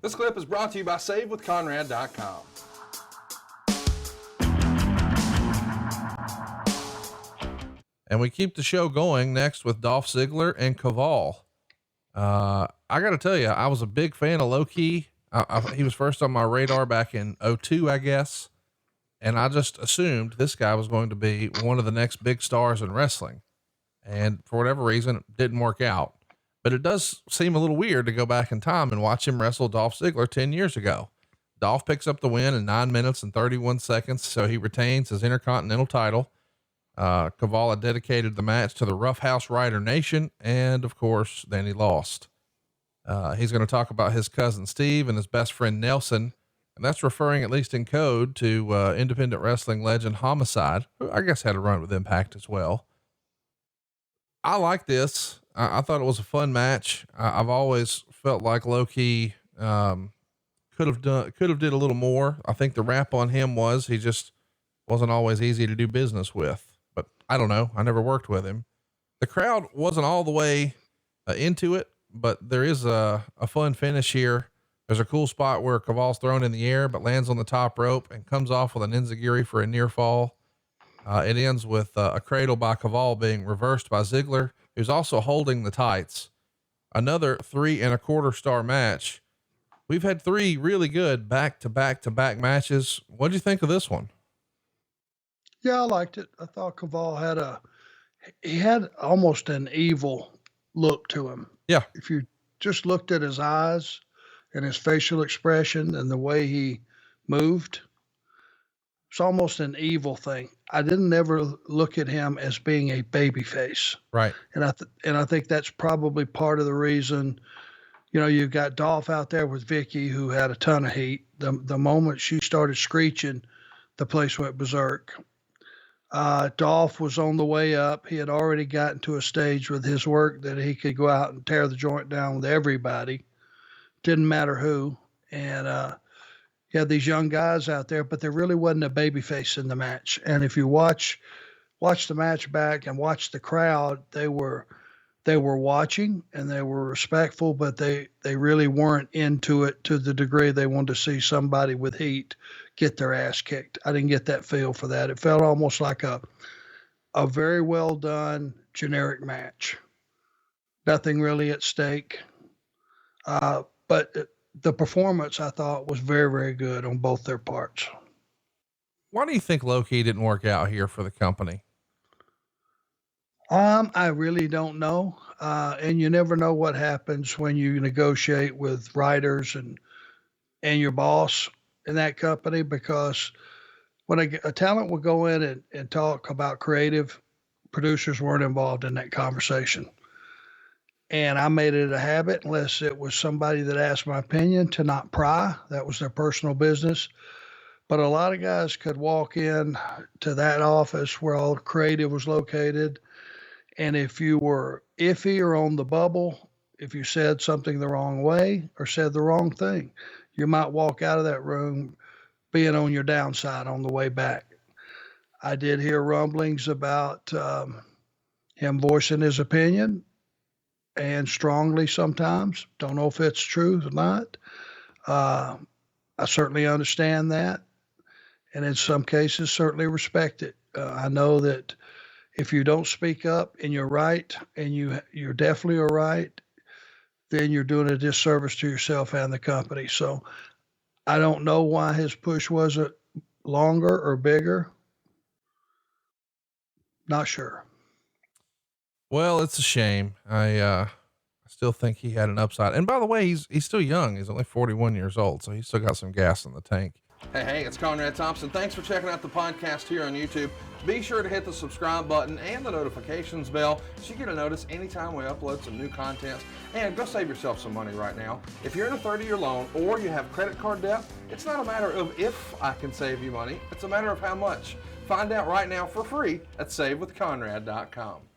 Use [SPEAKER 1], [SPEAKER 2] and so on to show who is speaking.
[SPEAKER 1] This clip is brought to you by SaveWithConrad.com.
[SPEAKER 2] And we keep the show going next with Dolph Ziggler and Kaval. I got to tell you, I was a big fan of Low Ki. He was first on my radar back in 2002, I guess. And I just assumed this guy was going to be one of the next big stars in wrestling. And for whatever reason, it didn't work out. But it does seem a little weird to go back in time and watch him wrestle Dolph Ziggler 10 years ago. Dolph picks up the win in 9 minutes and 31 seconds, so he retains his Intercontinental title. Kaval dedicated the match to the Roughhouse Rider Nation, and of course, then he lost. He's going to talk about his cousin Steve and his best friend Nelson, and that's referring, at least in code, to independent wrestling legend Homicide, who I guess had a run with Impact as well. I like this. I thought it was a fun match. I've always felt like Low Ki could have did a little more. I think the rap on him was he just wasn't always easy to do business with, but I don't know. I never worked with him. The crowd wasn't all the way into it, but there is a fun finish here. There's a cool spot where Kaval's thrown in the air, but lands on the top rope and comes off with an enziguri for a near fall. It ends with a cradle by Kaval being reversed by Ziggler, who's also holding the tights. Another 3 1/4 star match. We've had 3 really good back-to-back matches. What do you think of this one?
[SPEAKER 3] Yeah, I liked it. I thought Kaval had almost an evil look to him.
[SPEAKER 2] Yeah.
[SPEAKER 3] If you just looked at his eyes and his facial expression and the way he moved, it's almost an evil thing. I didn't ever look at him as being a baby face.
[SPEAKER 2] Right.
[SPEAKER 3] And I think that's probably part of the reason. You know, you've got Dolph out there with Vicky, who had a ton of heat. The moment she started screeching, the place went berserk. Dolph was on the way up. He had already gotten to a stage with his work that he could go out and tear the joint down with everybody. Didn't matter who. And you had these young guys out there, but there really wasn't a babyface in the match. And if you watch the match back and watch the crowd, they were watching and they were respectful, but they really weren't into it to the degree they wanted to see somebody with heat get their ass kicked. I didn't get that feel for that. It felt almost like a very well done generic match. Nothing really at stake. But the performance, I thought, was very, very good on both their parts.
[SPEAKER 2] Why do you think Low Ki didn't work out here for the company?
[SPEAKER 3] I really don't know. And you never know what happens when you negotiate with writers and your boss in that company, because when a talent would go in and talk about creative, producers weren't involved in that conversation. And I made it a habit, unless it was somebody that asked my opinion, to not pry. That was their personal business. But a lot of guys could walk in to that office where all the creative was located, and if you were iffy or on the bubble, if you said something the wrong way or said the wrong thing, you might walk out of that room being on your downside on the way back. I did hear rumblings about him voicing his opinion, and strongly sometimes. Don't know if it's true or not. I certainly understand that, and in some cases certainly respect it. I know that if you don't speak up and you're right, and you're definitely are right, then you're doing a disservice to yourself and the company. So I don't know why his push wasn't longer or bigger. Not sure.
[SPEAKER 2] Well, it's a shame. I still think he had an upside. And by the way, he's still young. He's only 41 years old, so he's still got some gas in the tank.
[SPEAKER 1] Hey, it's Conrad Thompson. Thanks for checking out the podcast here on YouTube. Be sure to hit the subscribe button and the notifications bell so you get a notice anytime we upload some new content. And go save yourself some money right now. If you're in a 30-year loan or you have credit card debt, it's not a matter of if I can save you money. It's a matter of how much. Find out right now for free at SaveWithConrad.com.